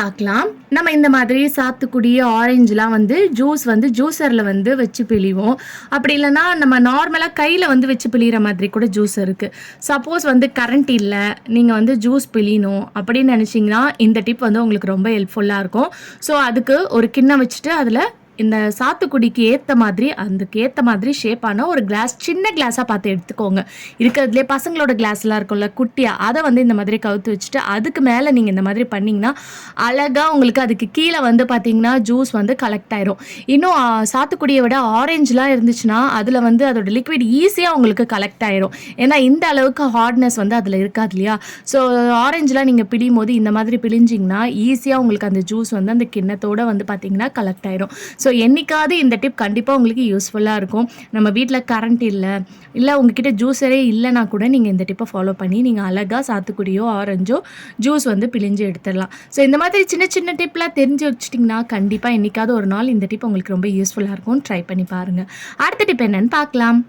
பார்க்கலாம். நம்ம இந்த மாதிரி சாத்துக்குடி, ஆரஞ்சுலாம் ஜூஸ் ஜூஸர்ல வச்சு பிழிவோம். அப்படி இல்லன்னா, நம்ம நார்மலா கையில வச்சு பிழியிற மாதிரி கூட ஜூஸ் இருக்கு. சப்போஸ் கரண்ட் இல்ல, நீங்க ஜூஸ் பிழியணும் அப்படின்னு நெனச்சீங்கன்னா, இந்த டிப் உங்களுக்கு ரொம்ப ஹெல்ப்ஃபுல்லா இருக்கும். ஸோ, அதுக்கு ஒரு கிண்ணம் வச்சுட்டு அதுல இந்த சாத்துக்குடிக்கு அதுக்கு ஏத்த மாதிரி ஷேப்பான ஒரு கிளாஸ், சின்ன கிளாஸா பார்த்து எடுத்துக்கோங்க. இருக்கிறதுலே பசங்களோட கிளாஸ்லாம் இருக்கும்ல, குட்டியா, அத இந்த மாதிரி கவுத்து வச்சுட்டு, அதுக்கு மேல நீங்க இந்த மாதிரி பண்ணீங்கன்னா, அழகா உங்களுக்கு அதுக்கு கீழ பார்த்தீங்கன்னா, ஜூஸ் கலெக்ட் ஆயிரும். இன்னும் சாத்துக்குடிய விட ஆரஞ்சுலாம் இருந்துச்சுன்னா, அதுல அதோட லிக்விட் ஈஸியா உங்களுக்கு கலெக்ட் ஆயிரும். ஏன்னா, இந்த அளவுக்கு ஹார்ட்னஸ் அதுல இருக்காது இல்லையா? ஸோ, ஆரஞ்சுலாம் நீங்க பிழியும்போது இந்த மாதிரி பிழிஞ்சிங்கன்னா, ஈஸியா உங்களுக்கு அந்த ஜூஸ் அந்த கிண்ணத்தோட பார்த்தீங்கன்னா கலெக்ட் ஆயிரும். ஸோ, என்னைக்காவது இந்த டிப் கண்டிப்பாக உங்களுக்கு யூஸ்ஃபுல்லாக இருக்கும். நம்ம வீட்டில் கரண்ட் இல்லை உங்ககிட்ட ஜூஸரே இல்லைனா கூட நீங்கள் இந்த டிப்பை ஃபாலோ பண்ணி நீங்கள் அழகாக சாத்துக்குடியோ ஆரஞ்சோ ஜூஸ் பிழிஞ்சு எடுத்துடலாம். ஸோ, இந்த மாதிரி சின்ன சின்ன டிப்லாம் தெரிஞ்சு வச்சுட்டிங்கன்னா கண்டிப்பாக என்னைக்காவது ஒரு நாள் இந்த டிப் உங்களுக்கு ரொம்ப யூஸ்ஃபுல்லாக இருக்கும். ட்ரை பண்ணி பாருங்கள். அடுத்த டிப் என்னன்னு பார்க்கலாம்.